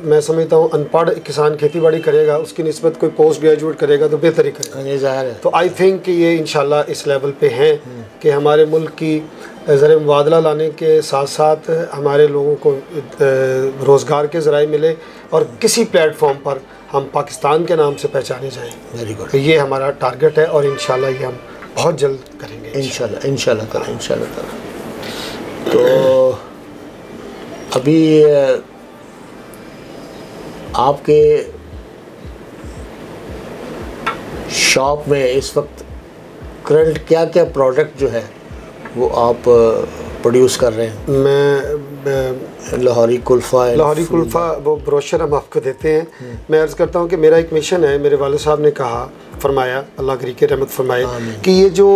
मैं समझता हूँ अनपढ़ किसान खेती बाड़ी करेगा, उसकी निस्बत कोई पोस्ट ग्रेजुएट करेगा तो बेहतर ही करेगा। ये ज़ाहिर है। तो आई थिंक कि ये इंशाल्लाह इस लेवल पे हैं कि हमारे मुल्क की ज़र मुबादला लाने के साथ साथ हमारे लोगों को रोज़गार के ज़राए मिले और किसी प्लेटफॉर्म पर हम पाकिस्तान के नाम से पहचाने जाएँ। Very good. तो ये हमारा टारगेट है और इंशाल्लाह ये हम बहुत जल्द करेंगे इंशाल्लाह ताला। तो अभी आपके शॉप में इस वक्त करंट क्या क्या प्रोडक्ट जो है वो आप प्रोड्यूस कर रहे हैं? मैं लाहौरी कुल्फ़ा वो ब्रोशर हम आपको देते हैं। मैं अर्ज़ करता हूँ कि मेरा एक मिशन है। मेरे वालिद साहब ने कहा, फरमाया, अल्लाह करी के रहमत फरमाए, कि ये जो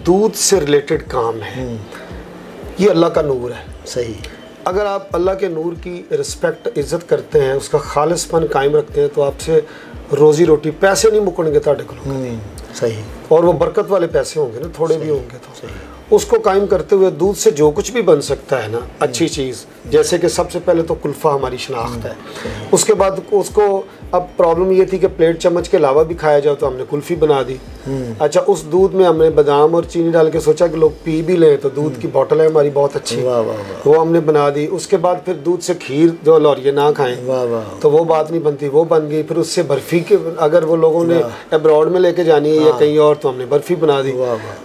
दूध से रिलेटेड काम है ये अल्लाह का नूर है। सही। अगर आप अल्लाह के नूर की रिस्पेक्ट इज़्ज़त करते हैं, उसका खालिसपन कायम रखते हैं, तो आपसे रोज़ी रोटी पैसे नहीं मुकणगे ताड़े को। सही। और वो बरकत वाले पैसे होंगे ना, थोड़े भी होंगे तो उसको कायम करते हुए दूध से जो कुछ भी बन सकता है ना अच्छी चीज़, जैसे कि सबसे पहले तो कुल्फ़ा हमारी शनाख्त है। उसके बाद उसको अब प्रॉब्लम ये थी कि प्लेट चम्मच के अलावा भी खाया जाए, तो हमने कुल्फ़ी बना दी। अच्छा, उस दूध में हमने बादाम और चीनी डाल के सोचा कि लोग पी भी लें, तो दूध की बोतल है हमारी बहुत अच्छी, वो हमने बना दी। उसके बाद फिर दूध से खीर जो लौरिये ना खाएं तो वो बात नहीं बनती, वो बन गई। फिर उससे बर्फ़ी के अगर वो लोगों ने अब्रॉड में लेके जानी है या कहीं और, तो हमने बर्फ़ी बना दी।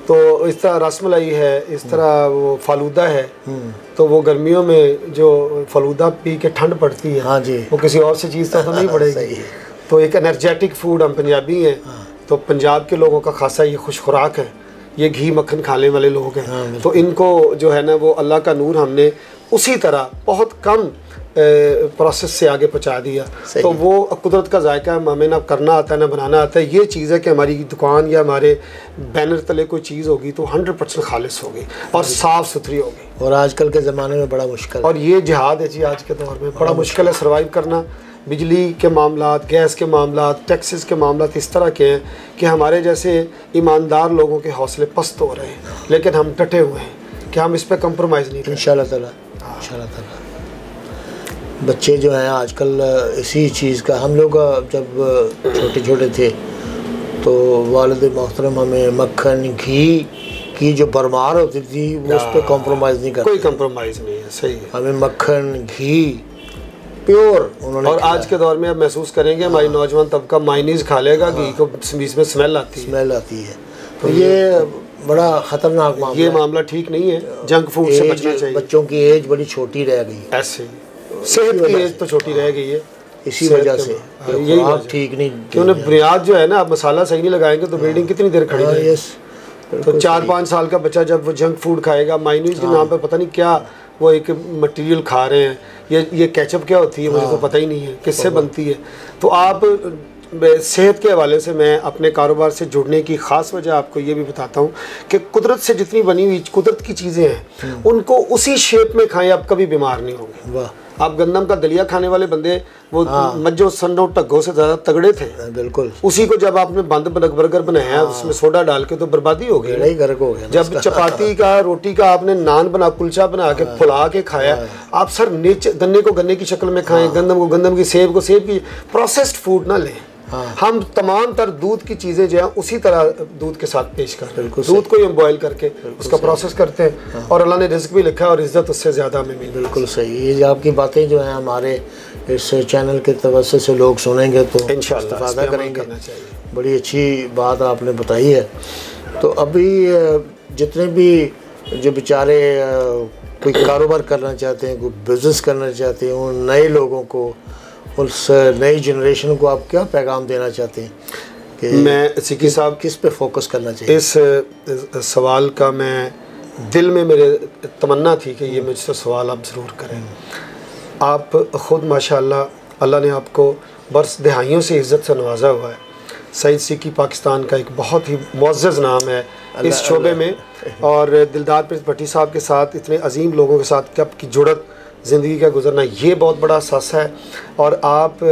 तो इस तरह रसमलाई है, इस तरह वो फालूदा है। तो वो गर्मियों में जो फालूदा पी के ठंड पड़ती है, हाँ जी, वो किसी और से चीज़ तो नहीं पड़ेगी। तो एक एनर्जेटिक फूड, हम पंजाबी हैं, तो पंजाब के लोगों का खासा ये खुश खुराक है, ये घी मक्खन खाने वाले लोग हैं। तो इनको जो है ना वो अल्लाह का नूर हमने उसी तरह बहुत कम प्रोसेस से आगे पहुंचा दिया। तो वो कुदरत का जायका हमें ना करना आता है ना बनाना आता है। ये चीज़ है कि हमारी दुकान या हमारे बैनर तले कोई चीज़ होगी तो 100% खालिस होगी और साफ़ सुथरी होगी। और आजकल के ज़माने में बड़ा मुश्किल, और ये जिहाद है जी, आज के दौर में बड़ा मुश्किल है सर्वाइव करना। बिजली के मामलात, गैस के मामलात, टैक्सेस के मामलात इस तरह के हैं कि हमारे जैसे ईमानदार लोगों के हौसले पस्त हो रहे हैं, लेकिन हम डटे हुए हैं कि हम इस पर कंप्रोमाइज़ नहीं करें इंशाअल्लाह ताला। बच्चे जो हैं आजकल इसी चीज़ का, हम लोग जब छोटे छोटे थे तो वालिद मोहतरम हमें मक्खन घी की जो भरमार होती थी वो उस पर कॉम्प्रोमाइज़ नहीं करते। कोई कॉम्प्रोमाइज़ नहीं है, सही है। हमें मक्खन घी प्योर उन्होंने। और आज के दौर में अब महसूस करेंगे हमारी नौजवान तबका मायनीज़ खा लेगा, घी को बीच में स्मेल आती है। तो ये बड़ा ख़तरनाक मामला, ये मामला ठीक नहीं है। जंक फूड से बचना चाहिए। बच्चों की एज बड़ी छोटी रह गई, ऐसे सेहत की एज तो छोटी रह गई है इसी वजह से। यही आप ठीक नहीं कि उन्हें बुनियाद जो है ना, आप मसाला सही नहीं लगाएंगे तो बिल्डिंग कितनी देर खड़ी रहेगी। तो 4-5 साल का बच्चा जब वो जंक फूड खाएगा, मायनीज़ के नाम पर पता नहीं क्या वो एक मटेरियल खा रहे हैं, ये केचप क्या होती है मुझे तो पता ही नहीं है किससे बनती है। तो आप सेहत के हवाले से मैं अपने कारोबार से जुड़ने की ख़ास वजह आपको ये भी बताता हूँ कि कुदरत से जितनी बनी हुई कुदरत की चीज़ें हैं उनको उसी शेप में खाएं, आप कभी बीमार नहीं होंगे। वाह। आप गंदम का दलिया खाने वाले बंदे वो मज्जो संडो टग्गों से ज़्यादा तगड़े थे। बिल्कुल। उसी को जब आपने बंद बर्गर बनाया उसमें सोडा डाल के तो बर्बादी हो गई, गर्क हो गया। जब चपाती का रोटी का आपने नान बना कुलचा बना के फुला के खाया, आप सर गन्ने को गन्ने की शक्ल में खाएं, गंदम को गंदम की, सेब को सेब की, प्रोसेस्ड फूड ना लें। हम तमाम तर दूध की चीज़ें जो है उसी तरह दूध के साथ पेश कर रहे हैं। दूध को ही हम बॉयल करके उसका प्रोसेस करते हैं और अल्लाह ने रिज़्क भी लिखा है और इज़्ज़त उससे ज़्यादा हमें मिली। बिल्कुल सही। ये आपकी बातें जो हैं हमारे इस चैनल के तवज्जो से लोग सुनेंगे तो इंशाअल्लाह इस्तेफ़ादा करेंगे। बड़ी अच्छी बात आपने बताई है। तो अभी जितने भी जो बेचारे कोई कारोबार करना चाहते हैं, कोई बिज़नेस करना चाहते हैं, उन नए लोगों को, उस नई जनरेशन को आप क्या पैगाम देना चाहते हैं कि मैं सिक्की साहब किस पे फोकस करना चाहिए? इस सवाल का मैं दिल में मेरे तमन्ना थी कि ये मुझसे सवाल आप ज़रूर करें। आप ख़ुद माशाअल्लाह अल्लाह ने आपको बरस दहाइयों से इज़्ज़त से नवाजा हुआ है। सईद सिक्की पाकिस्तान का एक बहुत ही मुअज़्ज़ज़ नाम है इस शोबे में, और दिलदार प्रिंस भट्टी साहब के साथ इतने अजीम लोगों के साथ आपकी जुड़त ज़िंदगी का गुजरना ये बहुत बड़ा सासा है। और आप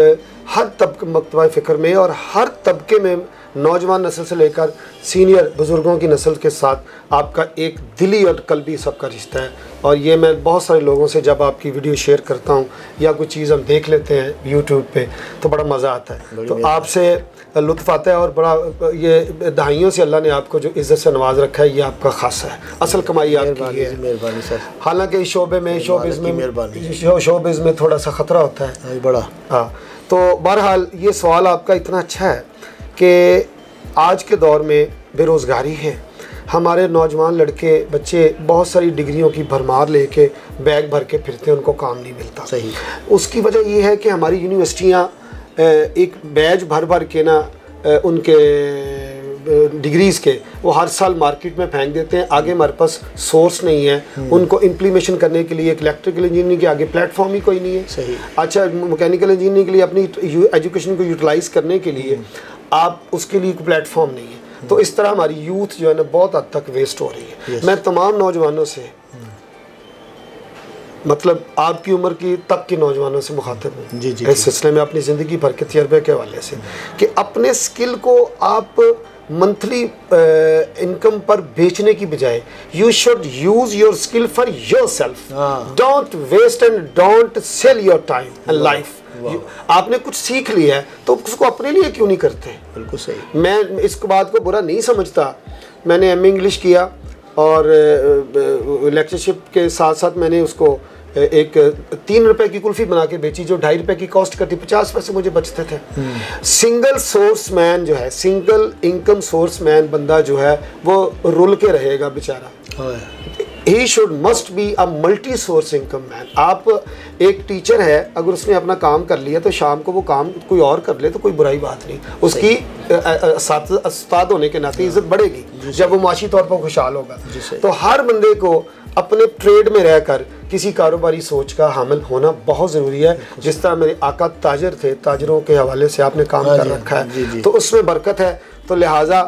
हर मकतबा फ़िक्र में और हर तबके में नौजवान नस्ल से लेकर सीनियर बुज़ुर्गों की नस्ल के साथ आपका एक दिली और कल्बी सबका रिश्ता है। और ये मैं बहुत सारे लोगों से जब आपकी वीडियो शेयर करता हूँ या कुछ चीज़ हम देख लेते हैं यूट्यूब पे तो बड़ा मज़ा आता है। तो आपसे लुत्फ़ आता है और बड़ा ये दहाइयों से अल्लाह ने आपको जो इज़्ज़त से नवाज रखा है, ये आपका खासा है, असल कमाई आपकी है। मेहरबानी सर। हालांकि इस शोबे में शोबिज़ में थोड़ा सा ख़तरा होता है बड़ा। हाँ, तो बहरहाल ये सवाल आपका इतना अच्छा है कि आज के दौर में बेरोज़गारी है, हमारे नौजवान लड़के बच्चे बहुत सारी डिग्रियों की भरमार लेके बैग भर के फिरते हैं, उनको काम नहीं मिलता। सही। उसकी वजह ये है कि हमारी यूनिवर्सिटियाँ एक बैच भर भर के ना उनके डिग्रीज़ के वो हर साल मार्केट में फेंक देते हैं। आगे हमारे पास सोर्स नहीं है उनको इम्प्लीमेशन करने के लिए। एक इलेक्ट्रिकल इंजीनियरिंग के आगे प्लेटफॉर्म ही कोई नहीं है। सही। अच्छा, मैकेनिकल इंजीनियरिंग के लिए अपनी एजुकेशन को यूटिलाइज़ करने के लिए आप उसके लिए कोई प्लेटफॉर्म नहीं है। तो इस तरह हमारी यूथ जो है ना बहुत हद तक वेस्ट हो रही है। मैं तमाम नौजवानों से मतलब आपकी उम्र की तक के नौजवानों से मुखातिब हूँ इस सिलसिले में अपनी ज़िंदगी भर के तजर्बे के हवाले से कि अपने स्किल को आप मंथली इनकम पर बेचने की बजाय you should use your skill for yourself. Don't waste and don't sell your time and life. आपने कुछ सीख लिया है तो उसको अपने लिए क्यों नहीं करते? बिल्कुल सही। मैं इस बात को बुरा नहीं समझता। मैंने एम.ए. इंग्लिश किया और लेक्चरशिप के साथ साथ मैंने उसको एक 3 रुपए की कुल्फ़ी बना के बेची जो 2.5 रुपए की कॉस्ट करती, 50 पैसे मुझे बचते थे। सिंगल सोर्स मैन जो है, सिंगल इनकम सोर्स मैन बंदा जो है वो रुल के रहेगा बेचारा। He should must be a multi source income man. आप एक टीचर है, अगर उसने अपना काम कर लिया तो शाम को वो काम कोई और कर ले तो कोई बुराई बात नहीं, उसकी उस्ताद होने के नाते इज्जत बढ़ेगी जब वो माशी तौर पर खुशहाल होगा। तो हर बंदे को अपने ट्रेड में रहकर किसी कारोबारी सोच का हामिल होना बहुत ज़रूरी है। जिस तरह मेरे आका ताजर थे, ताजरों के हवाले से आपने काम कर रखा है तो उसमें बरकत है। तो लिहाजा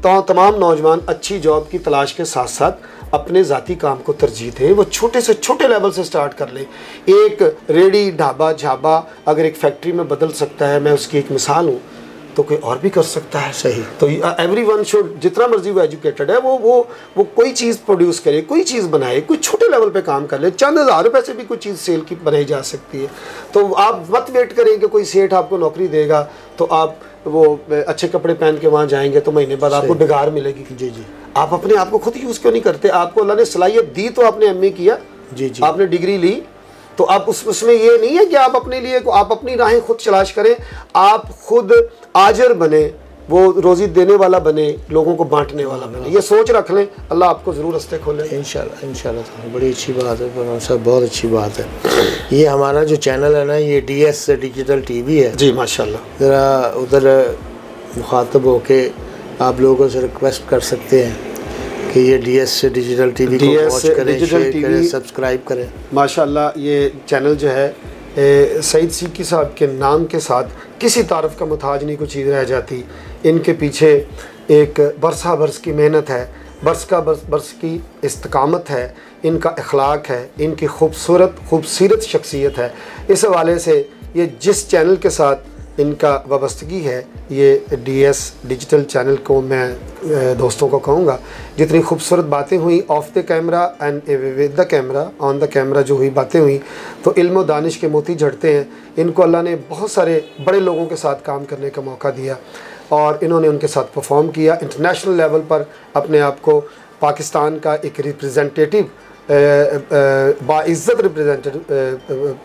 तमाम नौजवान अच्छी जॉब की तलाश के साथ साथ अपने ज़ाती काम को तरजीह दें। वो छोटे से छोटे लेवल से स्टार्ट कर लें। एक रेडी ढाबा झाबा अगर एक फैक्ट्री में बदल सकता है, मैं उसकी एक मिसाल हूँ, तो कोई और भी कर सकता है। सही। तो एवरीवन शुड, जितना मर्जी वो एजुकेटेड है, वो कोई चीज़ प्रोड्यूस करे, कोई चीज़ बनाए, कोई छोटे लेवल पे काम कर ले। चंद हज़ार रुपये से भी कोई चीज़ सेल की बनाई जा सकती है। तो आप मत वेट करें कि कोई सेठ आपको नौकरी देगा तो आप वो अच्छे कपड़े पहन के वहाँ जाएंगे तो महीने बाद आपको बिगाड़ मिलेगी। जी जी। आप अपने आप को खुद यूज़ क्यों नहीं करते? आपको अल्लाह ने सलाहियत दी तो आपने एम.ए. किया, जी जी, आपने डिग्री ली, तो आप उसमें ये नहीं है कि आप अपने लिए आप अपनी राहें खुद तलाश करें। आप खुद आजर बने, वो रोज़ी देने वाला बने, लोगों को बांटने वाला बने। ये सोच रख लें, अल्लाह आपको ज़रूर रास्ते खोले। इंशाल्लाह इंशाल्लाह। बड़ी अच्छी बात है फरमान साहब, बहुत अच्छी बात है। ये हमारा जो चैनल है ना, ये DS डिजिटल TV है जी, माशाल्लाह। ज़रा उधर मुखातब होके आप लोगों से रिक्वेस्ट कर सकते हैं कि ये DS डिजिटल TV को वॉच करें, शेयर करें, सब्सक्राइब करें। माशाल्लाह ये चैनल जो है सईद सिक्की साहब के नाम के साथ किसी तारफ़ का मुताज नहीं कोई चीज़ रह जाती। इनके पीछे एक बरसा बरस की मेहनत है, बरस की इस्तकामत है, इनका अखलाक है, इनकी खूबसूरत शख्सियत है। इस हवाले से ये जिस चैनल के साथ इनका वाबस्तगी है, ये DS डिजिटल चैनल को मैं दोस्तों को कहूँगा, जितनी खूबसूरत बातें हुई of the camera and with the camera, on the camera जो हुई बातें हुई, तो इल्म व दानिश के मोती झड़ते हैं। इनको अल्लाह ने बहुत सारे बड़े लोगों के साथ काम करने का मौका दिया और इन्होंने उनके साथ परफॉर्म किया। इंटरनेशनल लेवल पर अपने आप को पाकिस्तान का एक रिप्रेजेंटेटिव बाइज़्ज़त रिप्रेजेंटेटिव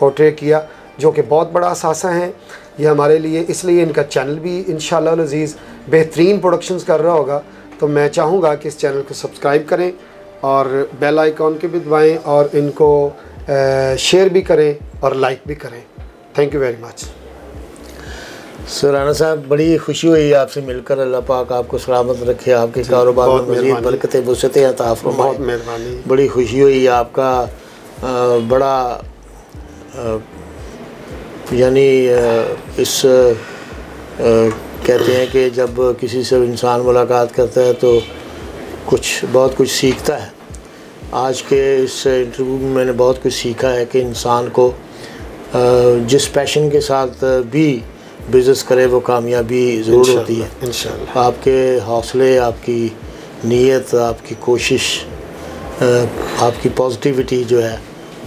पोर्ट्रे किया, जो कि बहुत बड़ा असासा है ये हमारे लिए। इसलिए इनका चैनल भी इंशाअल्लाह अज़ीज़ बेहतरीन प्रोडक्शंस कर रहा होगा। तो मैं चाहूँगा कि इस चैनल को सब्सक्राइब करें और बेल आइकॉन के भी दबाएँ और इनको शेयर भी करें और लाइक भी करें। Thank you very much. Sir Rana साहब, बड़ी खुशी हुई आपसे मिलकर। अल्लाह पाक आपको सलामत रखे, आपके कारोबार में मज़ीद बरकतें वसअतें अता फरमाए। बहुत मेहरबानी। बड़ी खुशी हुई आपका बड़ा यानी इस कहते हैं कि जब किसी से इंसान मुलाकात करता है तो बहुत कुछ सीखता है। आज के इस इंटरव्यू में मैंने बहुत कुछ सीखा है कि इंसान को जिस पैशन के साथ भी बिज़नेस करे वो कामयाबी ज़रूर होती है इंशाअल्लाह। आपके हौसले, आपकी नीयत, आपकी कोशिश, आपकी पॉजिटिविटी जो है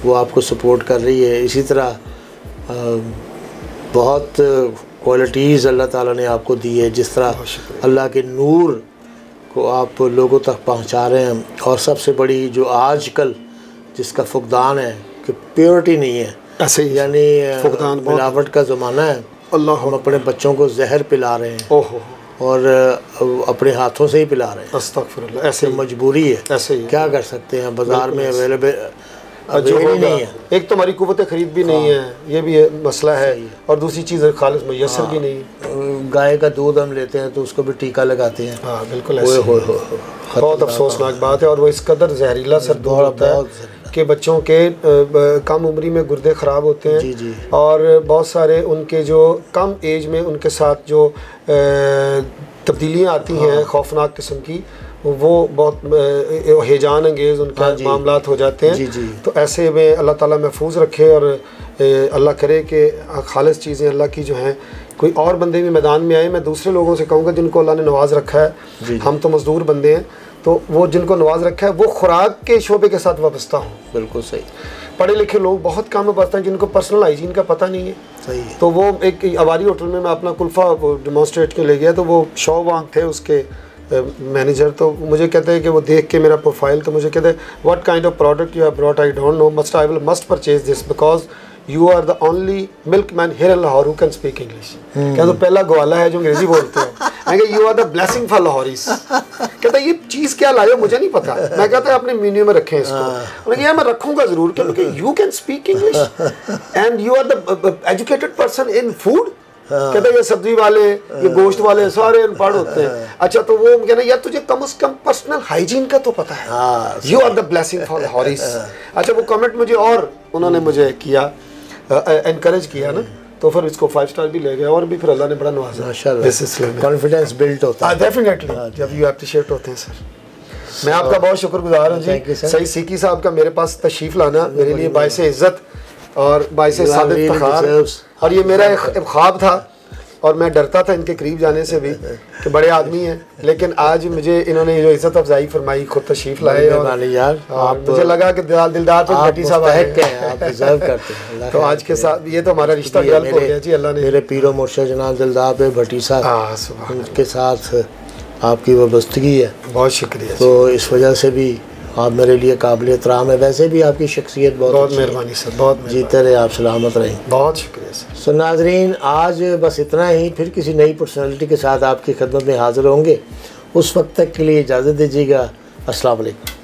वो आपको सपोर्ट कर रही है। इसी तरह बहुत क्वालिटीज़ अल्लाह ताला ने आपको दी है, जिस तरह अल्लाह के नूर को आप लोगों तक पहुंचा रहे हैं। और सबसे बड़ी जो आजकल जिसका फुकदान है कि प्योरिटी नहीं है, ऐसे ही यानी फुकदान मिलावट का ज़माना है। अल्लाह, हम अपने बच्चों को जहर पिला रहे हैं ओहो, और अपने हाथों से ही पिला रहे हैं। अस्तगफिरुल्लाह, ऐसे ही मजबूरी है, ऐसे ही क्या कर सकते हैं, बाज़ार में अवेलेबल जो ही नहीं है। एक तो हमारी कुव्वत खरीद भी नहीं है, ये भी मसला है, और दूसरी चीज़ खालिस मैसर भी नहीं है। गाय का दूध हम लेते हैं तो उसको भी टीका लगाते हैं। हाँ बिल्कुल ऐसे बहुत अफसोसनाक बात है। और वो इस कदर जहरीला सर दूध होता है कि बच्चों के कम उम्री में गुर्दे ख़राब होते हैं। जी जी। और बहुत सारे उनके जो कम एज में उनके साथ जो तब्दीलियाँ आती हैं खौफनाक किस्म की, वो बहुत हेजान अंगेज़ उनका मामलात हो जाते हैं। जी जी। तो ऐसे में अल्लाह ताला महफूज रखे और अल्लाह करे कि खालिस चीज़ें अल्लाह की जो हैं कोई और बंदे भी मैदान में आए। मैं दूसरे लोगों से कहूँगा जिनको अल्लाह ने नवाज रखा है, हम तो मज़दूर बंदे हैं, तो वो जिनको नवाज रखा है वो खुराक के शोबे के साथ वाबस्ता हों। बिल्कुल सही। पढ़े लिखे लोग बहुत काम में बसते हैं जिनको पर्सनल हाइजीन का पता नहीं है। सही है। तो वो एक अवारी होटल में मैं अपना कुल्फ़ा डेमोन्स्ट्रेट के ले गया, तो वो शौवांग थे उसके मैनेजर, तो मुझे कहते हैं कि वो देख के मेरा प्रोफाइल, तो मुझे कहते हैं what kind of product you have brought, I don't know, must purchase this because you are the only milk man here in Lahore who can speak English. क्या तो पहला ग्वाला है जो अंग्रेजी बोलते हैं। You are the blessing for Lahoris. कहता है ये चीज़ क्या लाए हो मुझे नहीं पता। मैं कहता है अपने मेन्यू में रखें इसको। मैं रखूँगा ज़रूर, क्योंकि you can speak English and you are the educated person in food. कहते हैं ये सब्जी वाले, ये गोश्त वाले सारे अनपढ़ होते हैं। अच्छा, तो वो कहना यार तुझे कम से कम पर्सनल हाइजीन का तो पता है। You are the blessing for Lahoris. अच्छा, वो कमेंट मुझे और उन्होंने मुझे किया, एनकरेज किया ना, तो फिर इसको 5 स्टार भी ले गए और भी फिर अल्लाह ने बड़ा नवाजा। माशाल्लाह, कॉन्फिडेंस बिल्ड होता है डेफिनेटली जब यू अप्रिशिएट होते हैं सर। मैं आपका बहुत शुक्रगुजार हूँ जी। सही सीकी साहब का मेरे पास तशरीफ़ लाना मेरे लिए बाइस इज़्ज़त और बाइस सादिक फ़ख़्र। और ये मेरा एक ख्वाब था और मैं डरता था इनके करीब जाने से भी कि बड़े आदमी हैं, लेकिन आज मुझे इन्होंने जो इज़्ज़त अफजाई फरमाई, खुद तशरीफ़ लाए और यार मुझे लगा कि दिलदार पे भट्टी साहब आए हैं, आप डिज़र्व करते हैं। तो आज के साथ ये तो हमारा रिश्ता डेवलप हो गया जी अल्लाह ने। मेरे पीरो मुर्शिद जनाब दिलदार पे भट्टी साहब, उनके साथ आपकी वाबस्तगी है। बहुत शुक्रिया। तो इस वजह से भी आप मेरे लिए काबिल एहतराम है। वैसे भी आपकी शख्सियत बहुत मेहरबानी सर, बहुत जीते रहे आप, सलामत रहें। बहुत शुक्रिया सर। सो नाजरीन, आज बस इतना ही। फिर किसी नई पर्सनैलिटी के साथ आपकी खिदमत में हाजिर होंगे। उस वक्त तक के लिए इजाज़त दीजिएगा। अस्सलाम वालेकुम।